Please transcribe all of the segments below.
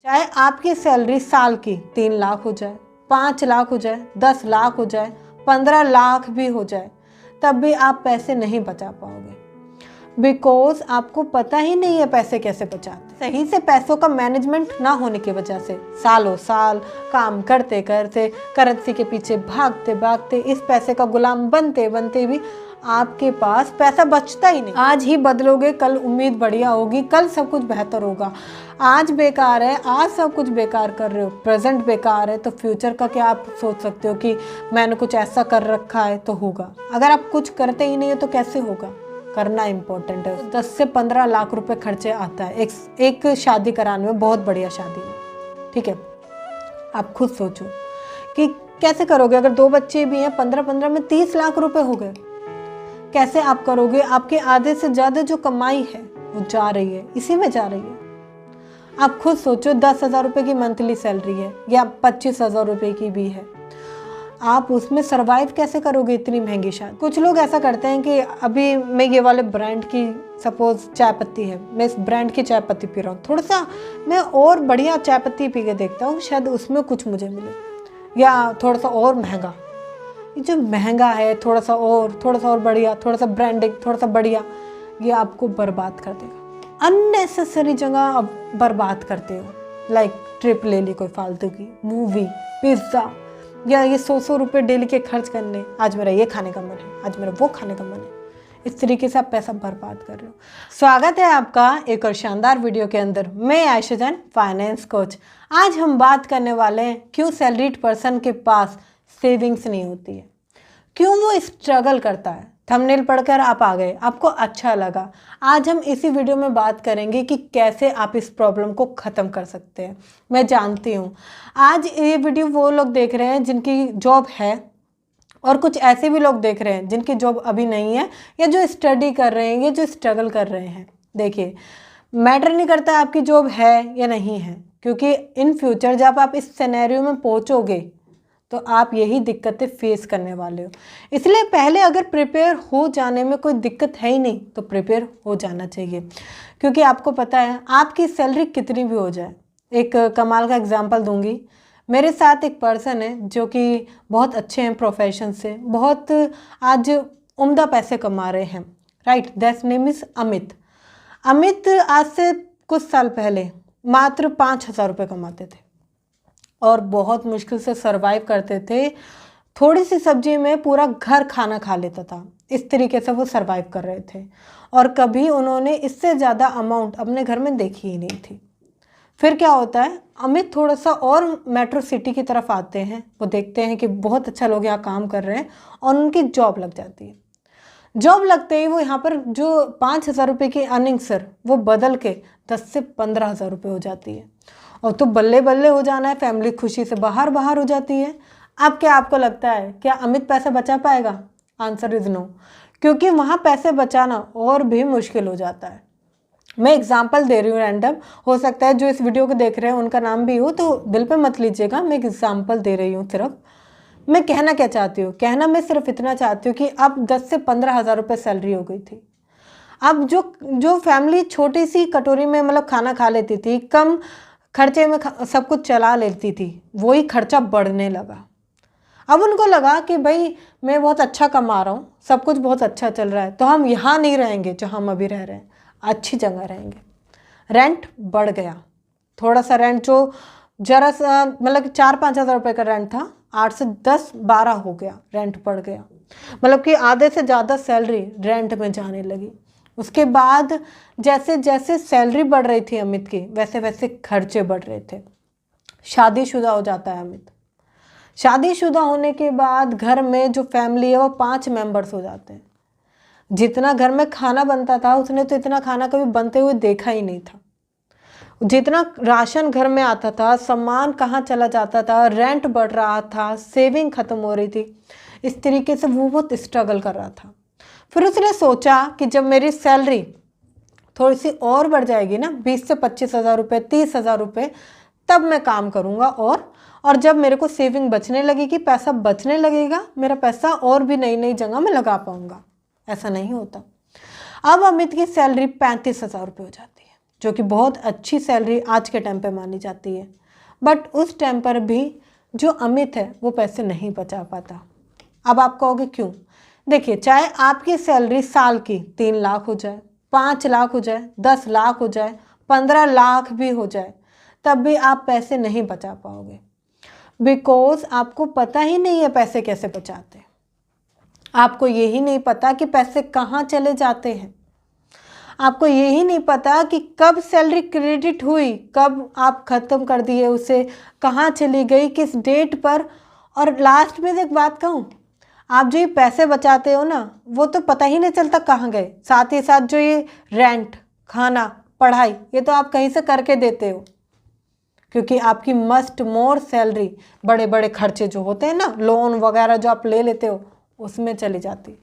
चाहे आपकी सैलरी साल की 3 लाख हो जाए, 5 लाख हो जाए, 10 लाख हो जाए, 15 लाख भी हो जाए, तब भी आप पैसे नहीं बचा पाओगे, बिकॉज आपको पता ही नहीं है पैसे कैसे बचाते। सही से पैसों का मैनेजमेंट ना होने की वजह से सालों साल काम करते करते, करेंसी के पीछे भागते भागते, इस पैसे का गुलाम बनते बनते भी आपके पास पैसा बचता ही नहीं। आज ही बदलोगे, कल उम्मीद बढ़िया होगी, कल सब कुछ बेहतर होगा। आज बेकार है, आज सब कुछ बेकार कर रहे हो, प्रेजेंट बेकार है, तो फ्यूचर का क्या आप सोच सकते हो कि मैंने कुछ ऐसा कर रखा है तो होगा। अगर आप कुछ करते ही नहीं हो तो कैसे होगा। करना इम्पोर्टेंट है। 10 से 15 लाख रुपए खर्चे आता है एक शादी कराने में, बहुत बढ़िया शादी में, ठीक है। आप खुद सोचो कि कैसे करोगे। अगर 2 बच्चे भी हैं, 15-15 में 30 लाख रुपए हो गए, कैसे आप करोगे। आपके आधे से ज़्यादा जो कमाई है वो जा रही है, इसी में जा रही है। आप खुद सोचो, 10,000 रुपये की मंथली सैलरी है या 25,000 रुपये की भी है, आप उसमें सरवाइव कैसे करोगे इतनी महंगी शादी। कुछ लोग ऐसा करते हैं कि अभी मैं ये वाले ब्रांड की सपोज चाय पत्ती है, मैं इस ब्रांड की चाय पत्ती पी रहा हूँ, थोड़ा सा मैं और बढ़िया चाय पत्ती पी के देखता हूँ, शायद उसमें कुछ मुझे मिले, या थोड़ा सा और महंगा। ये जो महंगा है, थोड़ा सा और बढ़िया, थोड़ा सा ब्रांडिंग, थोड़ा सा बढ़िया, ये आपको बर्बाद कर देगा। अननेसेसरी जगह आप बर्बाद करते हो। लाइक ट्रिप ले ली कोई फालतू की, मूवी, पिज्ज़ा, या ये 100 रुपये डेली के खर्च करने, आज मेरा ये खाने का मन है, आज मेरा वो खाने का मन है। इस तरीके से आप पैसा बर्बाद कर रहे हो। स्वागत है आपका एक और शानदार वीडियो के अंदर। मैं आयशा जैन, फाइनेंस कोच। आज हम बात करने वाले हैं क्यों सैलरीड पर्सन के पास सेविंग्स नहीं होती है, क्यों वो स्ट्रगल करता है। थंबनेल पढ़कर आप आ गए, आपको अच्छा लगा। आज हम इसी वीडियो में बात करेंगे कि कैसे आप इस प्रॉब्लम को ख़त्म कर सकते हैं। मैं जानती हूँ आज ये वीडियो वो लोग देख रहे हैं जिनकी जॉब है, और कुछ ऐसे भी लोग देख रहे हैं जिनकी जॉब अभी नहीं है, या जो स्टडी कर रहे हैं, या जो स्ट्रगल कर रहे हैं। देखिए, मैटर नहीं करता आपकी जॉब है या नहीं है, क्योंकि इन फ्यूचर जब आप इस सिनेरियो में पहुँचोगे तो आप यही दिक्कतें फेस करने वाले हो। इसलिए पहले अगर प्रिपेयर हो जाने में कोई दिक्कत है ही नहीं तो प्रिपेयर हो जाना चाहिए, क्योंकि आपको पता है आपकी सैलरी कितनी भी हो जाए। एक कमाल का एग्जांपल दूंगी। मेरे साथ एक पर्सन है जो कि बहुत अच्छे हैं प्रोफेशन से, बहुत आज उम्दा पैसे कमा रहे हैं, right. That's name is Amit. Amit आज से कुछ साल पहले मात्र 5,000 रुपये कमाते थे और बहुत मुश्किल से सरवाइव करते थे। थोड़ी सी सब्जी में पूरा घर खाना खा लेता था। इस तरीके से वो सरवाइव कर रहे थे, और कभी उन्होंने इससे ज़्यादा अमाउंट अपने घर में देखी ही नहीं थी। फिर क्या होता है, अमित थोड़ा सा और मेट्रो सिटी की तरफ आते हैं, वो देखते हैं कि बहुत अच्छा लोग यहाँ काम कर रहे हैं, और उनकी जॉब लग जाती है। जॉब लगते ही वो यहाँ पर जो 5,000 रुपये की अर्निंग सर वो बदल के 10 से 15,000 रुपये हो जाती है, और तो बल्ले बल्ले हो जाना है, फैमिली खुशी से बाहर हो जाती है। अब क्या आपको लगता है क्या अमित पैसा बचा पाएगा? आंसर इज़ नो, क्योंकि वहाँ पैसे बचाना और भी मुश्किल हो जाता है। मैं एग्जांपल दे रही हूँ रैंडम, हो सकता है जो इस वीडियो को देख रहे हैं उनका नाम भी हो, तो दिल पे मत लीजिएगा। मैं एक एग्जांपल दे रही हूँ सिर्फ। मैं कहना क्या चाहती हूँ, कहना मैं सिर्फ इतना चाहती हूँ कि अब 10 से 15,000 रुपये सैलरी हो गई थी। अब जो फैमिली छोटी सी कटोरी में मतलब खाना खा लेती थी, कम खर्चे में सब कुछ चला लेती थी, वही खर्चा बढ़ने लगा। अब उनको लगा कि भाई मैं बहुत अच्छा कमा रहा हूँ, सब कुछ बहुत अच्छा चल रहा है, तो हम यहाँ नहीं रहेंगे जो हम अभी रह रहे हैं, अच्छी जगह रहेंगे। रेंट बढ़ गया, थोड़ा सा रेंट जो जरा सा मतलब 4-5 हज़ार रुपये का रेंट था, 8 से 10-12 हो गया, रेंट बढ़ गया। मतलब कि आधे से ज़्यादा सैलरी रेंट में जाने लगी। उसके बाद जैसे जैसे सैलरी बढ़ रही थी अमित की, वैसे वैसे खर्चे बढ़ रहे थे। शादीशुदा हो जाता है अमित। शादीशुदा होने के बाद घर में जो फैमिली है वो 5 मेंबर्स हो जाते हैं। जितना घर में खाना बनता था उसने तो इतना खाना कभी बनते हुए देखा ही नहीं था। जितना राशन घर में आता था, सामान कहाँ चला जाता था, रेंट बढ़ रहा था, सेविंग ख़त्म हो रही थी। इस तरीके से वो बहुत स्ट्रगल कर रहा था। फिर उसने सोचा कि जब मेरी सैलरी थोड़ी सी और बढ़ जाएगी ना, 20 से 25,000 रुपये, 30,000 रुपये, तब मैं काम करूँगा। और जब मेरे को सेविंग बचने लगेगी, पैसा बचने लगेगा, मेरा पैसा और भी नई नई जगह में लगा पाऊँगा। ऐसा नहीं होता। अब अमित की सैलरी 35,000 रुपये हो जाती है। जो कि बहुत अच्छी सैलरी आज के टाइम पे मानी जाती है। बट उस टाइम पर भी जो अमित है वो पैसे नहीं बचा पाता। अब आप कहोगे क्यों? देखिए, चाहे आपकी सैलरी साल की 3 लाख हो जाए, 5 लाख हो जाए, 10 लाख हो जाए, 15 लाख भी हो जाए, तब भी आप पैसे नहीं बचा पाओगे। बिकॉज आपको पता ही नहीं है पैसे कैसे बचाते। आपको यही नहीं पता कि पैसे कहाँ चले जाते हैं। आपको यही नहीं पता कि कब सैलरी क्रेडिट हुई, कब आप ख़त्म कर दिए उसे, कहाँ चली गई, किस डेट पर। और लास्ट में एक बात कहूँ, आप जो ये पैसे बचाते हो ना, वो तो पता ही नहीं चलता कहाँ गए। साथ ही साथ जो ये रेंट, खाना, पढ़ाई, ये तो आप कहीं से करके देते हो, क्योंकि आपकी मस्ट मोर सैलरी बड़े बड़े खर्चे जो होते हैं ना, लोन वगैरह जो आप ले लेते हो, उसमें चली जाती।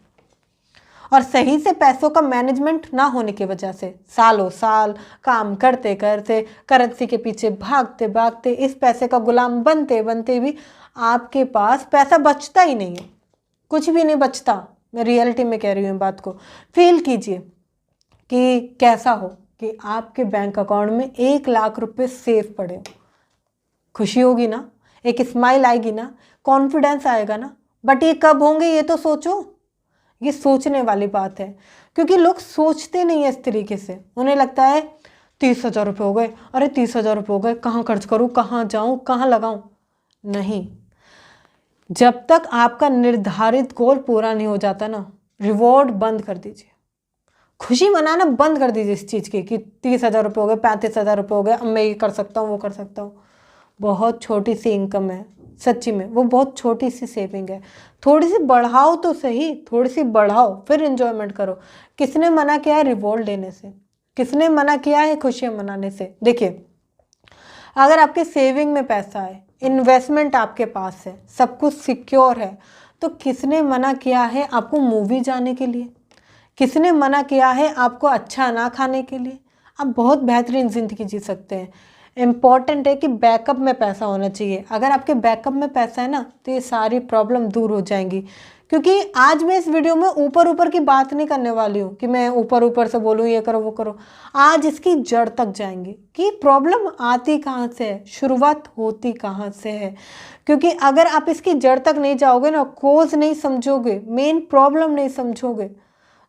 और सही से पैसों का मैनेजमेंट ना होने की वजह से सालों साल काम करते करते, करेंसी के पीछे भागते भागते, इस पैसे का गुलाम बनते बनते भी आपके पास पैसा बचता ही नहीं है, कुछ भी नहीं बचता। मैं रियलिटी में कह रही हूँ बात को। फील कीजिए कि कैसा हो कि आपके बैंक अकाउंट में 1 लाख रुपए सेफ पड़े हो। खुशी होगी ना, एक स्माइल आएगी ना, कॉन्फिडेंस आएगा ना। बट ये कब होंगे ये तो सोचो। ये सोचने वाली बात है, क्योंकि लोग सोचते नहीं है इस तरीके से। उन्हें लगता है 30,000 रुपये हो गए, अरे 30,000 रुपये हो गए, कहाँ खर्च करूँ, कहाँ जाऊँ, कहाँ लगाऊँ। नहीं, जब तक आपका निर्धारित गोल पूरा नहीं हो जाता ना, रिवॉर्ड बंद कर दीजिए, खुशी मनाना बंद कर दीजिए इस चीज़ की कि 30,000 रुपये हो गए, 35,000 रुपये हो गए, अब मैं ये कर सकता हूँ, वो कर सकता हूँ। बहुत छोटी सी इनकम है, सच्ची में वो बहुत छोटी सी सेविंग है। थोड़ी सी बढ़ाओ तो सही, थोड़ी सी बढ़ाओ, फिर एंजॉयमेंट करो। किसने मना किया है रिवॉर्ड लेने से? किसने मना किया है खुशियाँ मनाने से? देखिए, अगर आपके सेविंग में पैसा है, इन्वेस्टमेंट आपके पास है, सब कुछ सिक्योर है, तो किसने मना किया है आपको मूवी जाने के लिए? किसने मना किया है आपको अच्छा ना खाने के लिए? आप बहुत बेहतरीन ज़िंदगी जी सकते हैं। इम्पॉर्टेंट है कि बैकअप में पैसा होना चाहिए। अगर आपके बैकअप में पैसा है ना, तो ये सारी प्रॉब्लम दूर हो जाएंगी। क्योंकि आज मैं इस वीडियो में ऊपर ऊपर की बात नहीं करने वाली हूँ कि मैं ऊपर ऊपर से बोलूँ ये करो वो करो। आज इसकी जड़ तक जाएंगे कि प्रॉब्लम आती कहाँ से है, शुरुआत होती कहाँ से है। क्योंकि अगर आप इसकी जड़ तक नहीं जाओगे ना, कोज नहीं समझोगे, मेन प्रॉब्लम नहीं समझोगे,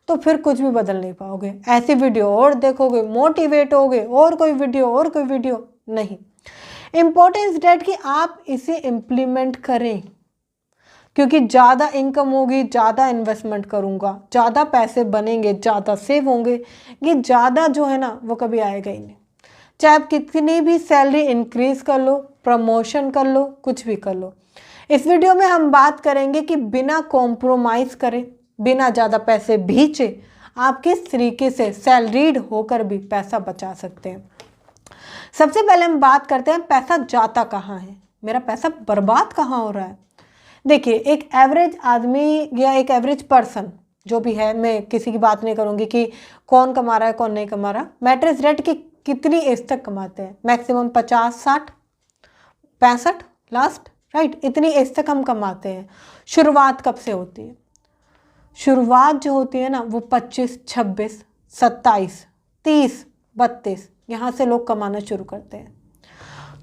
तो फिर कुछ भी बदल नहीं पाओगे। ऐसी वीडियो और देखोगे, मोटिवेट होगे, और कोई वीडियो नहीं। इम्पोर्टेंस डेट कि आप इसे इम्प्लीमेंट करें, क्योंकि ज़्यादा इनकम होगी, ज़्यादा इन्वेस्टमेंट करूँगा, ज़्यादा पैसे बनेंगे, ज़्यादा सेव होंगे, ये ज़्यादा जो है ना वो कभी आएगा ही नहीं। चाहे आप कितनी भी सैलरी इंक्रीज कर लो, प्रमोशन कर लो, कुछ भी कर लो। इस वीडियो में हम बात करेंगे कि बिना कॉम्प्रोमाइज़ करे, बिना ज़्यादा पैसे भीचे, आप किस तरीके से सैलरीड होकर भी पैसा बचा सकते हैं। सबसे पहले हम बात करते हैं पैसा जाता कहाँ है, मेरा पैसा बर्बाद कहाँ हो रहा है। देखिए, एक एवरेज आदमी या एक एवरेज पर्सन जो भी है, मैं किसी की बात नहीं करूँगी कि कौन कमा रहा है कौन नहीं कमा रहा। मैटर इज दैट कि कितनी एज तक कमाते हैं। मैक्सिमम 50, 60, 65 लास्ट, राइट, इतनी एज तक हम कमाते हैं। शुरुआत कब से होती है? शुरुआत जो होती है ना वो 25, 26, 27, 30, 32, यहाँ से लोग कमाना शुरू करते हैं।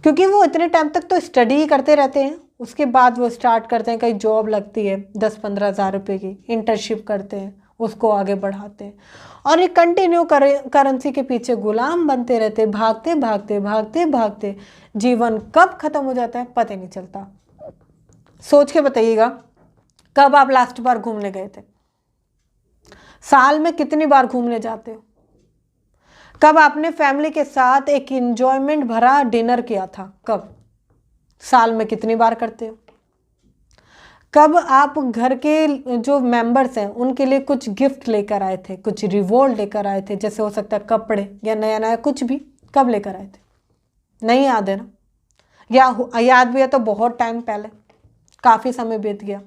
क्योंकि वो इतने टाइम तक तो स्टडी ही करते रहते हैं, उसके बाद वो स्टार्ट करते हैं, कहीं जॉब लगती है 10-15 हज़ार रुपये की, इंटर्नशिप करते हैं, उसको आगे बढ़ाते हैं, और ये कंटिन्यू करेंसी के पीछे गुलाम बनते रहते, भागते भागते भागते भागते जीवन कब ख़त्म हो जाता है पता ही नहीं चलता। सोच के बताइएगा, कब आप लास्ट बार घूमने गए थे? साल में कितनी बार घूमने जाते हो? कब आपने फैमिली के साथ एक एंजॉयमेंट भरा डिनर किया था? कब? साल में कितनी बार करते हो? कब आप घर के जो मेंबर्स हैं उनके लिए कुछ गिफ्ट लेकर आए थे, कुछ रिवॉर्ड लेकर आए थे? जैसे हो सकता है कपड़े या नया नया कुछ भी, कब लेकर आए थे? नहीं याद है ना? या याद भी है तो बहुत टाइम पहले, काफ़ी समय बीत गया।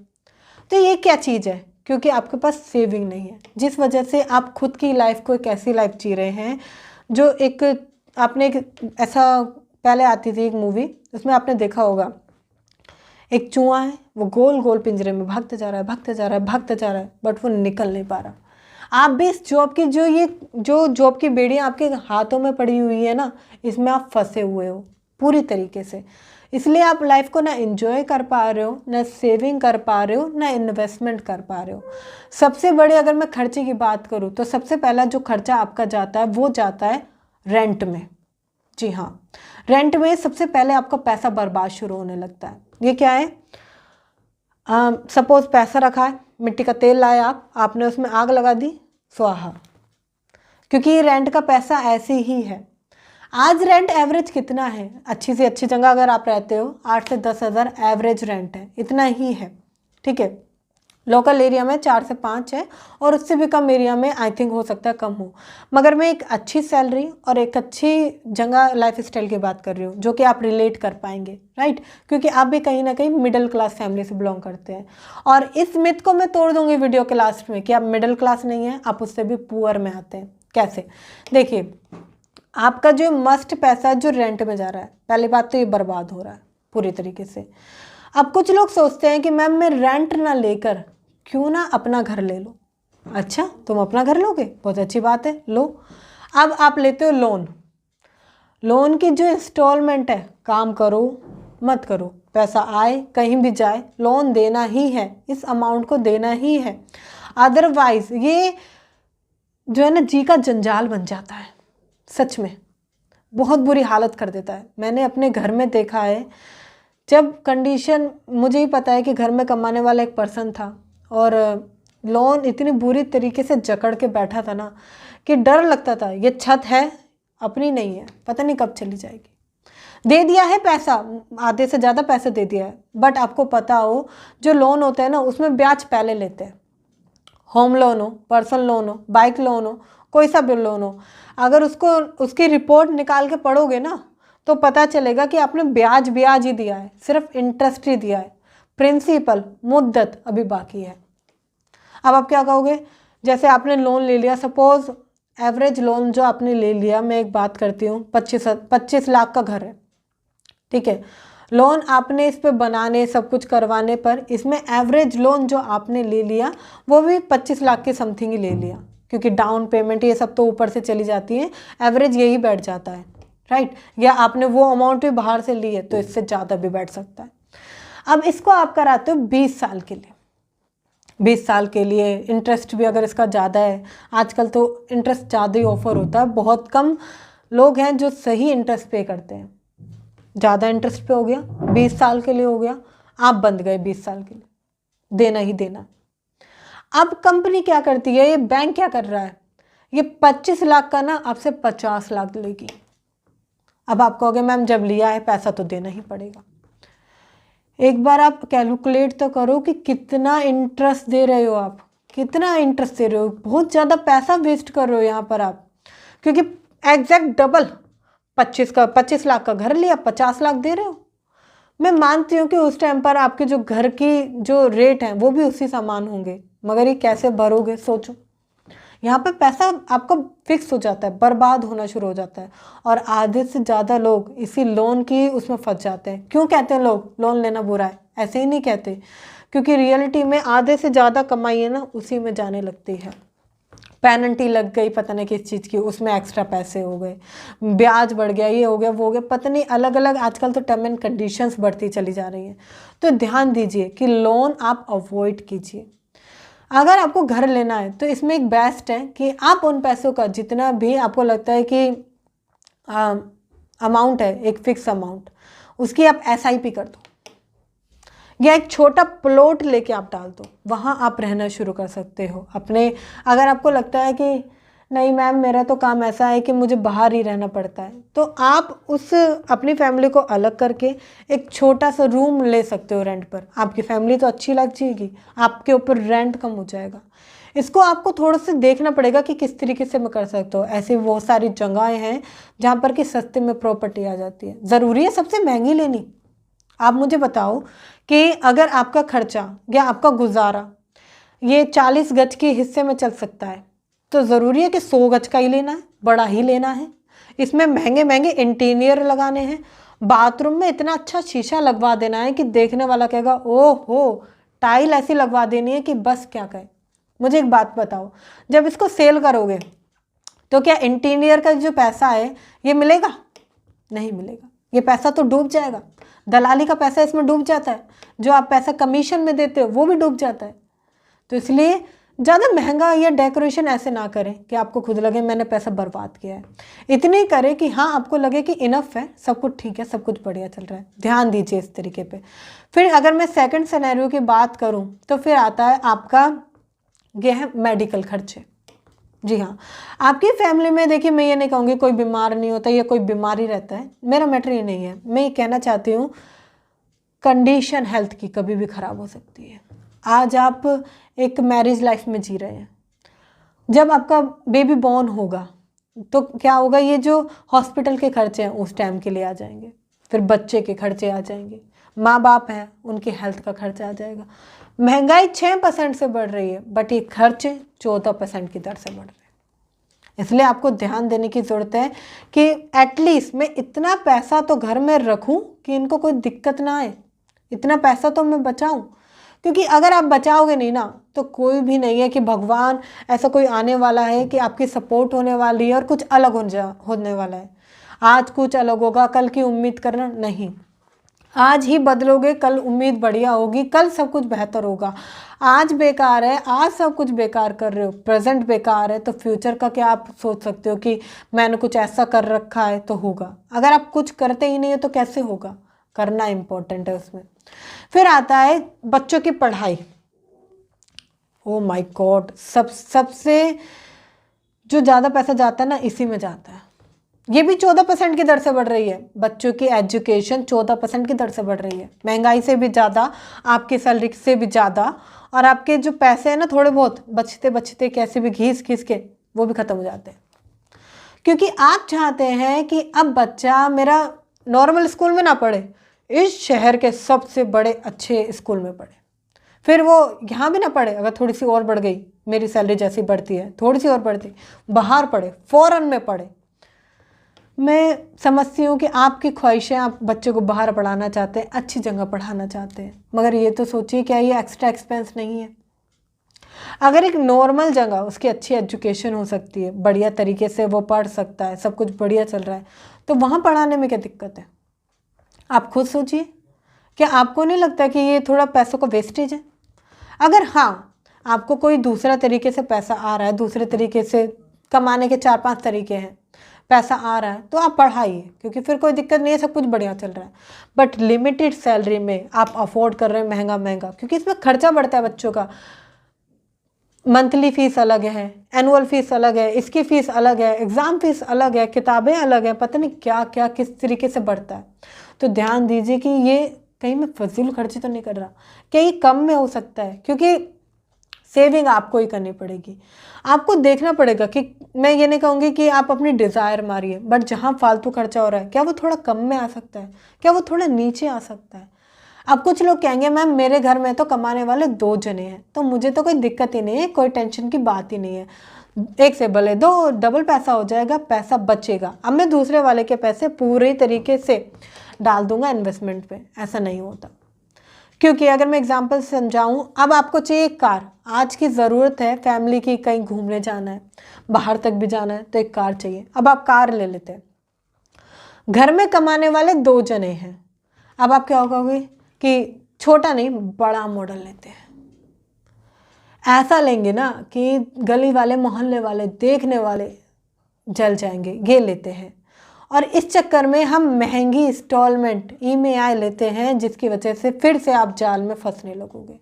तो ये क्या चीज़ है? क्योंकि आपके पास सेविंग नहीं है, जिस वजह से आप खुद की लाइफ को एक ऐसी लाइफ जी रहे हैं जो एक, आपने एक ऐसा, पहले आती थी एक मूवी, उसमें आपने देखा होगा, एक चूहा है, वो गोल गोल पिंजरे में भागते जा रहा है, भागते जा रहा है, भागते जा रहा है, बट वो निकल नहीं पा रहा। आप भी इस जॉब की जो जॉब की बेड़ियाँ आपके हाथों में पड़ी हुई है ना, इसमें आप फंसे हुए हो पूरी तरीके से। इसलिए आप लाइफ को ना एंजॉय कर पा रहे हो, ना सेविंग कर पा रहे हो, ना इन्वेस्टमेंट कर पा रहे हो। सबसे बड़े अगर मैं खर्चे की बात करूँ तो सबसे पहला जो खर्चा आपका जाता है वो जाता है रेंट में। जी हाँ, रेंट में सबसे पहले आपका पैसा बर्बाद शुरू होने लगता है। ये क्या है? सपोज पैसा रखा है, मिट्टी का तेल लाए आपने उसमें आग लगा दी, स्वाहा। क्योंकि ये रेंट का पैसा ऐसे ही है। आज रेंट एवरेज कितना है? अच्छी से अच्छी जगह अगर आप रहते हो 8 से 10 हज़ार एवरेज रेंट है, इतना ही है। ठीक है, लोकल एरिया में 4 से 5 है, और उससे भी कम एरिया में आई थिंक हो सकता है कम हो। मगर मैं एक अच्छी सैलरी और एक अच्छी जगह लाइफ स्टाइल की बात कर रही हूँ जो कि आप रिलेट कर पाएंगे, राइट? क्योंकि आप भी कहीं ना कहीं मिडिल क्लास फैमिली से बिलोंग करते हैं। और इस मिथ को मैं तोड़ दूंगी वीडियो के लास्ट में कि आप मिडिल क्लास नहीं हैं, आप उससे भी पुअर में आते हैं। कैसे? देखिए, आपका जो मस्ट पैसा जो रेंट में जा रहा है, पहली बात तो ये बर्बाद हो रहा है पूरी तरीके से। अब कुछ लोग सोचते हैं कि मैम मैं रेंट ना लेकर क्यों ना अपना घर ले लो। अच्छा, तुम अपना घर लोगे? बहुत अच्छी बात है, लो। अब आप लेते हो लोन। लोन की जो इंस्टॉलमेंट है, काम करो मत करो, पैसा आए कहीं भी जाए, लोन देना ही है, इस अमाउंट को देना ही है। अदरवाइज ये जो है ना जी का जंजाल बन जाता है, सच में बहुत बुरी हालत कर देता है। मैंने अपने घर में देखा है, जब कंडीशन, मुझे ही पता है कि घर में कमाने वाला एक पर्सन था और लोन इतनी बुरी तरीके से जकड़ के बैठा था ना कि डर लगता था, ये छत है अपनी नहीं है, पता नहीं कब चली जाएगी। दे दिया है पैसा, आधे से ज़्यादा पैसे दे दिया है, बट आपको पता हो जो लोन होता है ना उसमें ब्याज पहले लेते हैं। होम लोन हो, पर्सनल लोन हो, बाइक लोन हो, कोई सा भी लोन हो, अगर उसकी रिपोर्ट निकाल के पढ़ोगे ना तो पता चलेगा कि आपने ब्याज ही दिया है, सिर्फ इंटरेस्ट ही दिया है, प्रिंसिपल मुद्दत अभी बाकी है। अब आप क्या कहोगे? जैसे आपने लोन ले लिया, सपोज एवरेज लोन जो आपने ले लिया, मैं एक बात करती हूँ, 25 लाख का घर है, ठीक है। लोन आपने इस पे बनाने सब कुछ करवाने पर इसमें एवरेज लोन जो आपने ले लिया वो भी 25 लाख के समथिंग ही ले लिया, क्योंकि डाउन पेमेंट ये सब तो ऊपर से चली जाती है, एवरेज यही बैठ जाता है, राइट? या आपने वो अमाउंट भी बाहर से ली है तो इससे ज़्यादा भी बैठ सकता है। अब इसको आप कराते हो 20 साल के लिए, 20 साल के लिए, इंटरेस्ट भी अगर इसका ज़्यादा है, आजकल तो इंटरेस्ट ज़्यादा ही ऑफर होता है, बहुत कम लोग हैं जो सही इंटरेस्ट पे करते हैं। ज़्यादा इंटरेस्ट पे हो गया, 20 साल के लिए हो गया, आप बंद गए 20 साल के लिए, देना ही देना। अब कंपनी क्या करती है, ये बैंक क्या कर रहा है, ये 25 लाख का ना आपसे 50 लाख लेगी। अब आप कहोगे मैम जब लिया है पैसा तो देना ही पड़ेगा। एक बार आप कैलकुलेट तो करो कि कितना इंटरेस्ट दे रहे हो आप, कितना इंटरेस्ट दे रहे हो, बहुत ज़्यादा पैसा वेस्ट कर रहे हो यहाँ पर आप, क्योंकि एग्जैक्ट डबल 25 लाख का घर लिया, 50 लाख दे रहे हो। मैं मानती हूँ कि उस टाइम पर आपके जो घर की जो रेट हैं वो भी उसी समान होंगे, मगर ये कैसे भरोगे सोचो। यहाँ पे पैसा आपका फिक्स हो जाता है, बर्बाद होना शुरू हो जाता है, और आधे से ज़्यादा लोग इसी लोन की उसमें फंस जाते हैं। क्यों कहते हैं लोग लोन लेना बुरा है? ऐसे ही नहीं कहते, क्योंकि रियलिटी में आधे से ज़्यादा कमाई है ना उसी में जाने लगती है। पेनल्टी लग गई पता नहीं किस चीज़ की, उसमें एक्स्ट्रा पैसे हो गए, ब्याज बढ़ गया, ये हो गया वो हो गया, पता नहीं अलग अलग आजकल तो टर्म एंड कंडीशंस बढ़ती चली जा रही हैं। तो ध्यान दीजिए कि लोन आप अवॉइड कीजिए। अगर आपको घर लेना है तो इसमें एक बेस्ट है कि आप उन पैसों का जितना भी आपको लगता है कि अमाउंट है, एक फिक्स अमाउंट, उसकी आप SIP कर दो, या एक छोटा प्लॉट लेके आप डाल दो, वहाँ आप रहना शुरू कर सकते हो अपने। अगर आपको लगता है कि नहीं मैम मेरा तो काम ऐसा है कि मुझे बाहर ही रहना पड़ता है, तो आप उस अपनी फैमिली को अलग करके एक छोटा सा रूम ले सकते हो रेंट पर। आपकी फैमिली तो अच्छी लग जाएगी, आपके ऊपर रेंट कम हो जाएगा। इसको आपको थोड़ा सा देखना पड़ेगा कि किस तरीके से मैं कर सकता हूँ। ऐसी बहुत सारी जगहें हैं जहाँ पर कि सस्ते में प्रॉपर्टी आ जाती है। ज़रूरी है सबसे महंगी लेनी? आप मुझे बताओ कि अगर आपका खर्चा या आपका गुजारा ये 40 गज के हिस्से में चल सकता है तो ज़रूरी है कि 100 गज का ही लेना है, बड़ा ही लेना है। इसमें महंगे महंगे इंटीरियर लगाने हैं, बाथरूम में इतना अच्छा शीशा लगवा देना है कि देखने वाला कहेगा ओह हो, टाइल ऐसी लगवा देनी है कि बस क्या कहे। मुझे एक बात बताओ, जब इसको सेल करोगे तो क्या इंटीरियर का जो पैसा है ये मिलेगा? नहीं मिलेगा, ये पैसा तो डूब जाएगा। दलाली का पैसा इसमें डूब जाता है, जो आप पैसा कमीशन में देते हो वो भी डूब जाता है। तो इसलिए ज़्यादा महंगा या डेकोरेशन ऐसे ना करें कि आपको खुद लगे मैंने पैसा बर्बाद किया है। इतनी करें कि हाँ आपको लगे कि इनफ है, सब कुछ ठीक है, सब कुछ बढ़िया चल रहा है। ध्यान दीजिए इस तरीके पे। फिर अगर मैं सेकंड सिनेरियो की बात करूँ तो फिर आता है आपका यह है मेडिकल खर्चे। जी हाँ, आपकी फैमिली में देखिए, मैं ये नहीं कहूँगी कोई बीमार नहीं होता या कोई बीमारी रहता है, मेरा मैटर ये नहीं है। मैं ये कहना चाहती हूँ कंडीशन हेल्थ की कभी भी ख़राब हो सकती है। आज आप एक मैरिज लाइफ में जी रहे हैं, जब आपका बेबी बॉर्न होगा तो क्या होगा, ये जो हॉस्पिटल के खर्चे हैं उस टाइम के लिए आ जाएंगे, फिर बच्चे के खर्चे आ जाएंगे, माँ बाप हैं उनके हेल्थ का खर्चा आ जाएगा। महंगाई 6% से बढ़ रही है, बट ये खर्चे 14% की दर से बढ़ रहे हैं। इसलिए आपको ध्यान देने की ज़रूरत है कि एटलीस्ट मैं इतना पैसा तो घर में रखूं कि इनको कोई दिक्कत ना आए, इतना पैसा तो मैं बचाऊं। क्योंकि अगर आप बचाओगे नहीं ना तो कोई भी नहीं है कि भगवान ऐसा कोई आने वाला है कि आपकी सपोर्ट होने वाली है और कुछ अलग होने वाला है। आज कुछ अलग होगा, कल की उम्मीद करना नहीं। आज ही बदलोगे, कल उम्मीद बढ़िया होगी, कल सब कुछ बेहतर होगा। आज बेकार है, आज सब कुछ बेकार कर रहे हो, प्रेजेंट बेकार है, तो फ्यूचर का क्या आप सोच सकते हो कि मैंने कुछ ऐसा कर रखा है तो होगा। अगर आप कुछ करते ही नहीं है तो कैसे होगा? करना इम्पोर्टेंट है उसमें। फिर आता है बच्चों की पढ़ाई। ओ माय गॉड, सबसे जो ज़्यादा पैसा जाता है ना इसी में जाता है। ये भी 14% की दर से बढ़ रही है। बच्चों की एजुकेशन 14% की दर से बढ़ रही है। महंगाई से भी ज़्यादा, आपकी सैलरी से भी ज़्यादा, और आपके जो पैसे हैं ना थोड़े बहुत बचते बचते कैसे भी घीस के वो भी ख़त्म हो जाते हैं। क्योंकि आप चाहते हैं कि अब बच्चा मेरा नॉर्मल स्कूल में ना पढ़े, इस शहर के सबसे बड़े अच्छे स्कूल में पढ़े। फिर वो यहाँ भी ना पढ़े, अगर थोड़ी सी और बढ़ गई, मेरी सैलरी जैसी बढ़ती है थोड़ी सी और बढ़ती, बाहर पढ़े, फॉरेन में पढ़े। मैं समझती हूँ कि आपकी ख्वाहिशें, आप बच्चे को बाहर पढ़ाना चाहते हैं, अच्छी जगह पढ़ाना चाहते हैं, मगर ये तो सोचिए क्या ये एक्स्ट्रा एक्सपेंस नहीं है? अगर एक नॉर्मल जगह उसकी अच्छी एजुकेशन हो सकती है, बढ़िया तरीके से वो पढ़ सकता है, सब कुछ बढ़िया चल रहा है, तो वहाँ पढ़ाने में क्या दिक्कत है? आप खुद सोचिए, क्या आपको नहीं लगता कि ये थोड़ा पैसों का वेस्टेज है? अगर हाँ आपको कोई दूसरा तरीके से पैसा आ रहा है, दूसरे तरीके से कमाने के 4-5 तरीके हैं, पैसा आ रहा है, तो आप पढ़ाइए, क्योंकि फिर कोई दिक्कत नहीं है, सब कुछ बढ़िया चल रहा है। बट लिमिटेड सैलरी में आप अफोर्ड कर रहे हैं महंगा, क्योंकि इसमें खर्चा बढ़ता है बच्चों का। मंथली फ़ीस अलग है, एनुअल फ़ीस अलग है, इसकी फ़ीस अलग है, एग्ज़ाम फ़ीस अलग है, किताबें अलग हैं, पता नहीं क्या क्या किस तरीके से बढ़ता है। तो ध्यान दीजिए कि ये कहीं मैं फजूल खर्ची तो नहीं कर रहा, कहीं कम में हो सकता है, क्योंकि सेविंग आपको ही करनी पड़ेगी। आपको देखना पड़ेगा कि मैं ये नहीं कहूँगी कि आप अपनी डिज़ायर मारिए, बट जहाँ फालतू खर्चा हो रहा है क्या वो थोड़ा कम में आ सकता है, क्या वो थोड़ा नीचे आ सकता है? अब कुछ लोग कहेंगे मैम मेरे घर में तो कमाने वाले 2 जने हैं, तो मुझे तो कोई दिक्कत ही नहीं है, कोई टेंशन की बात ही नहीं है, एक से भले 2, डबल पैसा हो जाएगा, पैसा बचेगा। अब मैं दूसरे वाले के पैसे पूरे तरीके से डाल दूंगा इन्वेस्टमेंट पे, ऐसा नहीं होता। क्योंकि अगर मैं एग्जांपल समझाऊं, अब आपको चाहिए कार, आज की ज़रूरत है फैमिली की, कहीं घूमने जाना है, बाहर तक भी जाना है, तो एक कार चाहिए। अब आप कार ले लेते हैं, घर में कमाने वाले 2 जने हैं, अब आप क्या कहोगे कि छोटा नहीं बड़ा मॉडल लेते हैं। ऐसा लेंगे ना कि गली वाले, मोहल्ले वाले, देखने वाले जल जाएंगे, ये लेते हैं। और इस चक्कर में हम महंगी इंस्टॉलमेंट EMI लेते हैं, जिसकी वजह से फिर से आप जाल में फंसने लगोगे।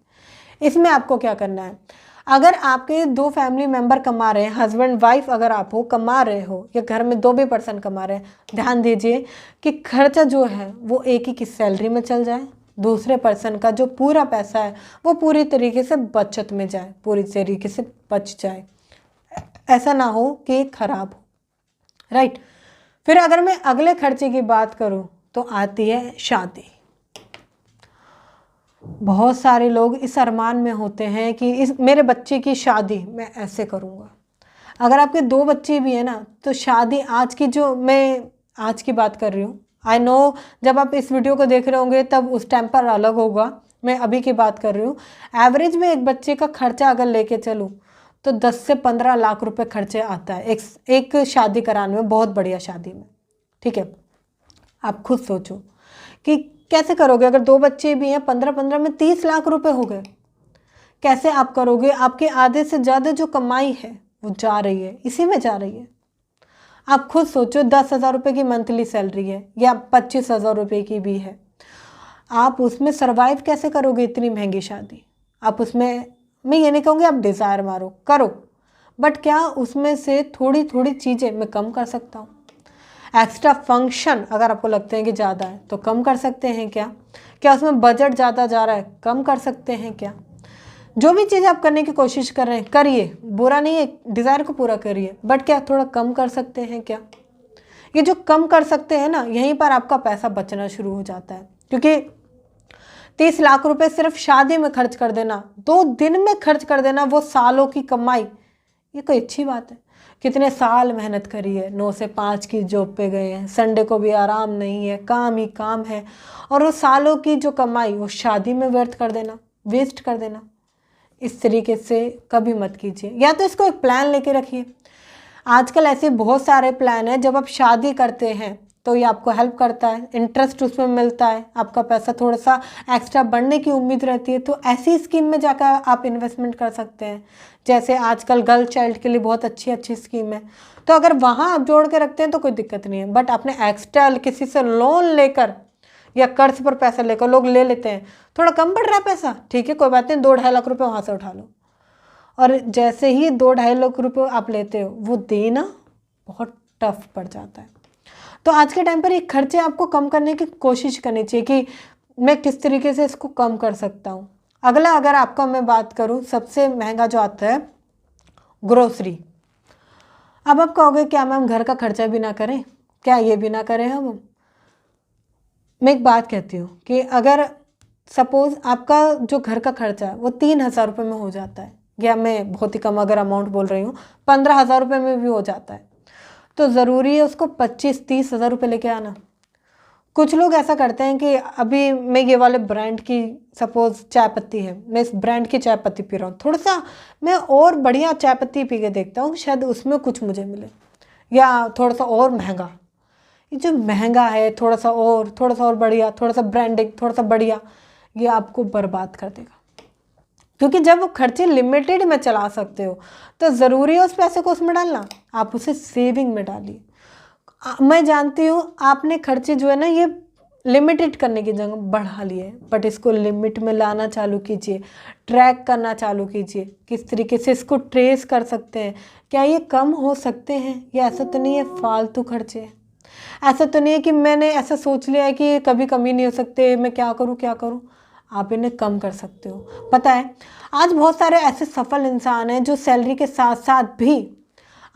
इसमें आपको क्या करना है, अगर आपके 2 फैमिली मेंबर कमा रहे हैं, हस्बैंड वाइफ अगर आप हो कमा रहे हो, या घर में 2 भी पर्सन कमा रहे हैं, ध्यान दीजिए कि खर्चा जो है वो एक ही की सैलरी में चल जाए, दूसरे पर्सन का जो पूरा पैसा है वो पूरी तरीके से बचत में जाए, पूरी तरीके से बच जाए, ऐसा ना हो कि खराब हो, राइट। फिर अगर मैं अगले खर्चे की बात करूं तो आती है शादी। बहुत सारे लोग इस अरमान में होते हैं कि इस मेरे बच्चे की शादी मैं ऐसे करूंगा। अगर आपके 2 बच्चे भी हैं ना, तो शादी आज की, जो मैं आज की बात कर रही हूँ, आई नो जब आप इस वीडियो को देख रहे होंगे तब उस टाइम पर अलग होगा, मैं अभी की बात कर रही हूँ। एवरेज में एक बच्चे का खर्चा अगर लेके चलूँ तो 10 से 15 लाख रुपए खर्चे आता है एक शादी कराने में, बहुत बढ़िया शादी में। ठीक है, आप खुद सोचो कि कैसे करोगे। अगर 2 बच्चे भी हैं, 15-15 में 30 लाख रुपए हो गए। कैसे आप करोगे? आपके आधे से ज़्यादा जो कमाई है वो जा रही है, इसी में जा रही है। आप खुद सोचो, 10,000 रुपये की मंथली सैलरी है या 25,000 रुपये की भी है, आप उसमें सरवाइव कैसे करोगे? इतनी महंगी शादी। आप उसमें, मैं ये नहीं कहूँगी आप डिज़ायर मारो, करो, बट क्या उसमें से थोड़ी थोड़ी चीज़ें मैं कम कर सकता हूँ? एक्स्ट्रा फंक्शन अगर आपको लगते हैं कि ज़्यादा है तो कम कर सकते हैं क्या? क्या उसमें बजट ज़्यादा जा रहा है, कम कर सकते हैं क्या? जो भी चीज़ आप करने की कोशिश कर रहे हैं करिए, बुरा नहीं है, डिज़ायर को पूरा करिए, बट क्या थोड़ा कम कर सकते हैं क्या? ये जो कम कर सकते हैं ना, यहीं पर आपका पैसा बचना शुरू हो जाता है। क्योंकि 30 लाख रुपए सिर्फ शादी में खर्च कर देना, 2 दिन में खर्च कर देना, वो सालों की कमाई, ये कोई अच्छी बात है? कितने साल मेहनत करी है, 9 से 5 की जॉब पे गए हैं, संडे को भी आराम नहीं है, काम ही काम है, और वो सालों की जो कमाई वो शादी में व्यर्थ कर देना, वेस्ट कर देना। इस तरीके से कभी मत कीजिए। या तो इसको एक प्लान लेके रखिए। आजकल ऐसे बहुत सारे प्लान हैं, जब आप शादी करते हैं तो ये आपको हेल्प करता है, इंटरेस्ट उसमें मिलता है, आपका पैसा थोड़ा सा एक्स्ट्रा बढ़ने की उम्मीद रहती है, तो ऐसी स्कीम में जाकर आप इन्वेस्टमेंट कर सकते हैं। जैसे आजकल गर्ल चाइल्ड के लिए बहुत अच्छी अच्छी स्कीम है, तो अगर वहाँ आप जोड़ के रखते हैं तो कोई दिक्कत नहीं है। बट आपने एक्स्ट्रा किसी से लोन लेकर या कर्ज पर पैसा लेकर, लोग ले लेते हैं, थोड़ा कम बढ़ रहा है पैसा, ठीक है कोई बात नहीं, 2-2.5 लाख रुपए वहाँ से उठा लो, और जैसे ही 2-2.5 लाख रुपए आप लेते हो, वो देना बहुत टफ पड़ जाता है। तो आज के टाइम पर ये खर्चे आपको कम करने की कोशिश करनी चाहिए कि मैं किस तरीके से इसको कम कर सकता हूँ। अगला, अगर आपका मैं बात करूँ, सबसे महंगा जो आता है ग्रोसरी। अब आप कहोगे क्या मैम घर का खर्चा भी ना करें, क्या ये भी ना करें हम? मैं एक बात कहती हूँ कि अगर सपोज़ आपका जो घर का खर्चा है वो 3,000 रुपये में हो जाता है, या मैं बहुत ही कम अगर अमाउंट बोल रही हूँ, 15,000 रुपये में भी हो जाता है, तो ज़रूरी है उसको 25-30 हज़ार रुपये लेके आना। कुछ लोग ऐसा करते हैं कि अभी मैं ये वाले ब्रांड की, सपोज़ चाय पत्ती है, मैं इस ब्रांड की चाय पत्ती पी रहा हूँ, थोड़ा सा मैं और बढ़िया चाय पत्ती पी के देखता हूँ, शायद उसमें कुछ मुझे मिले, या थोड़ा सा और महंगा। ये जो महंगा है, थोड़ा सा और बढ़िया, थोड़ा सा ब्रांडिंग, थोड़ा सा बढ़िया, ये आपको बर्बाद कर देगा। क्योंकि जब खर्चे लिमिटेड में चला सकते हो तो ज़रूरी है उस पैसे को उसमें डालना, आप उसे सेविंग में डालिए। मैं जानती हूँ आपने खर्चे जो है ना ये लिमिटेड करने की जगह बढ़ा लिए, बट इसको लिमिट में लाना चालू कीजिए, ट्रैक करना चालू कीजिए, किस तरीके से इसको ट्रेस कर सकते हैं, क्या ये कम हो सकते हैं, या ऐसा तो नहीं है फालतू खर्चे हैं, ऐसा तो नहीं है कि मैंने ऐसा सोच लिया है कि ये कभी कम ही नहीं हो सकते, मैं क्या करूँ। आप इन्हें कम कर सकते हो। पता है आज बहुत सारे ऐसे सफल इंसान हैं जो सैलरी के साथ साथ भी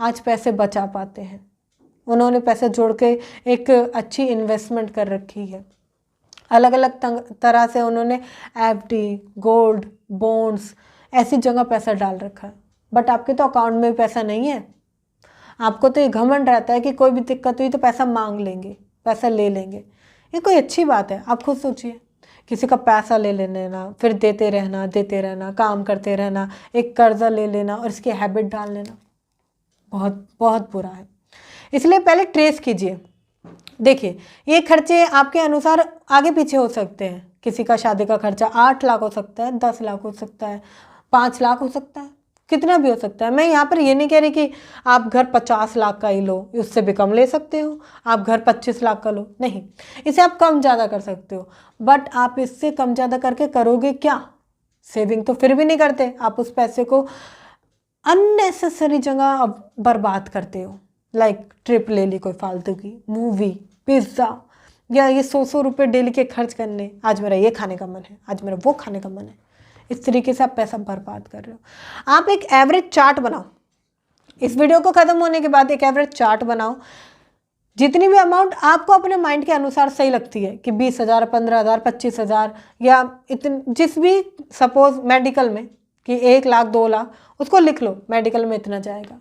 आज पैसे बचा पाते हैं। उन्होंने पैसे जोड़ के एक अच्छी इन्वेस्टमेंट कर रखी है, अलग अलग तरह से उन्होंने एफडी, गोल्ड, बॉन्ड्स, ऐसी जगह पैसा डाल रखा है। बट आपके तो अकाउंट में भी पैसा नहीं है। आपको तो ये घमंड रहता है कि कोई भी दिक्कत हुई तो पैसा मांग लेंगे, पैसा ले लेंगे। ये कोई अच्छी बात है? आप खुद सोचिए, किसी का पैसा ले लेना, फिर देते रहना, काम करते रहना, एक कर्जा ले लेना और इसकी हैबिट डाल लेना, बहुत बहुत बुरा है। इसलिए पहले ट्रेस कीजिए। देखिए ये खर्चे आपके अनुसार आगे पीछे हो सकते हैं। किसी का शादी का खर्चा 8 लाख हो सकता है, 10 लाख हो सकता है, 5 लाख हो सकता है, कितना भी हो सकता है। मैं यहाँ पर ये नहीं कह रही कि आप घर 50 लाख का ही लो, उससे भी कम ले सकते हो, आप घर 25 लाख का लो, नहीं, इसे आप कम ज़्यादा कर सकते हो। बट आप इससे कम ज़्यादा करके करोगे क्या? सेविंग तो फिर भी नहीं करते, आप उस पैसे को अननेसेसरी जगह बर्बाद करते हो। लाइक ट्रिप ले ली कोई फालतू की, मूवी, पिज़्ज़ा, या ये 100 रुपये डेली के खर्च करने, आज मेरा ये खाने का मन है, आज मेरा वो खाने का मन है। इस तरीके से आप पैसा बर्बाद कर रहे हो। आप एक एवरेज चार्ट बनाओ, इस वीडियो को ख़त्म होने के बाद एक एवरेज चार्ट बनाओ, जितनी भी अमाउंट आपको अपने माइंड के अनुसार सही लगती है कि 20,000, 15,000, 25,000, या जिस भी, सपोज मेडिकल में कि 1 लाख, 2 लाख, उसको लिख लो, मेडिकल में इतना जाएगा,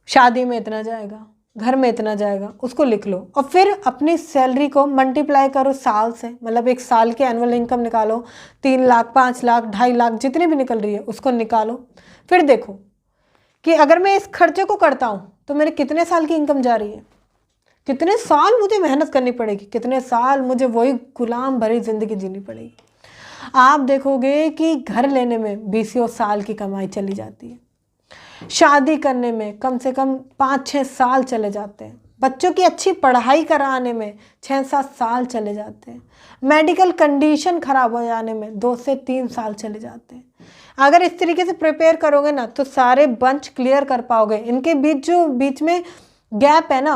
शादी में इतना जाएगा, घर में इतना जाएगा, उसको लिख लो। और फिर अपनी सैलरी को मल्टीप्लाई करो साल से, मतलब एक साल की एनुअल इनकम निकालो, 3 लाख, 5 लाख, 2.5 लाख, जितनी भी निकल रही है उसको निकालो। फिर देखो कि अगर मैं इस खर्चे को करता हूँ तो मेरे कितने साल की इनकम जा रही है, कितने साल मुझे मेहनत करनी पड़ेगी, कितने साल मुझे वही गुलाम भरी ज़िंदगी जीनी पड़ेगी। आप देखोगे कि घर लेने में 20 साल की कमाई चली जाती है, शादी करने में कम से कम 5-6 साल चले जाते हैं, बच्चों की अच्छी पढ़ाई कराने में 6-7 साल चले जाते हैं, मेडिकल कंडीशन ख़राब हो जाने में 2 से 3 साल चले जाते हैं। अगर इस तरीके से प्रिपेयर करोगे ना तो सारे बंच क्लियर कर पाओगे। इनके बीच में गैप है ना,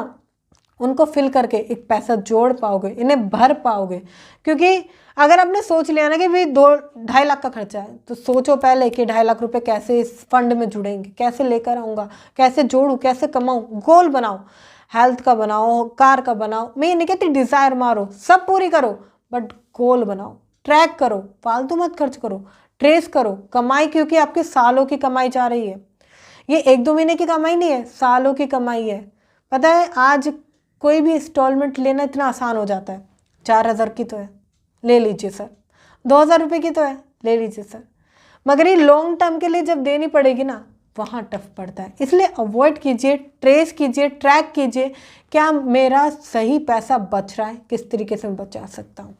उनको फिल करके एक पैसा जोड़ पाओगे, इन्हें भर पाओगे। क्योंकि अगर आपने सोच लिया ना कि भाई 2-2.5 लाख का खर्चा है, तो सोचो पहले कि 2.5 लाख रुपए कैसे इस फंड में जुड़ेंगे, कैसे लेकर आऊँगा, कैसे जोड़ूँ, कैसे कमाऊँ। गोल बनाओ, हेल्थ का बनाओ, कार का बनाओ। मैं ये नहीं कहती डिज़ायर मारो, सब पूरी करो, बट गोल बनाओ, ट्रैक करो, फालतू मत खर्च करो, ट्रेस करो कमाई, क्योंकि आपके सालों की कमाई जा रही है। ये 1-2 महीने की कमाई नहीं है, सालों की कमाई है। पता है आज कोई भी इंस्टॉलमेंट लेना इतना आसान हो जाता है। 4,000 की तो है, ले लीजिए सर। 2,000 रुपये की तो है, ले लीजिए सर। मगर ये लॉन्ग टर्म के लिए जब देनी पड़ेगी ना, वहाँ टफ पड़ता है। इसलिए अवॉइड कीजिए, ट्रेस कीजिए, ट्रैक कीजिए, क्या मेरा सही पैसा बच रहा है, किस तरीके से मैं बचा सकता हूँ।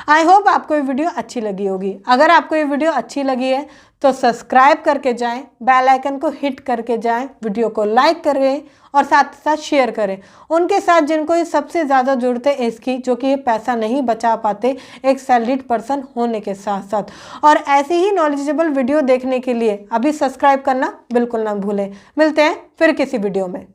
आई होप आपको ये वीडियो अच्छी लगी होगी। अगर आपको ये वीडियो अच्छी लगी है तो सब्सक्राइब करके जाएं, बेल आइकन को हिट करके जाएं, वीडियो को लाइक करें और साथ साथ शेयर करें उनके साथ जिनको ये सबसे ज़्यादा ज़रूरत है इसकी, जो कि ये पैसा नहीं बचा पाते एक सैलरीड पर्सन होने के साथ साथ। और ऐसी ही नॉलेजेबल वीडियो देखने के लिए अभी सब्सक्राइब करना बिल्कुल ना भूलें। मिलते हैं फिर किसी वीडियो में।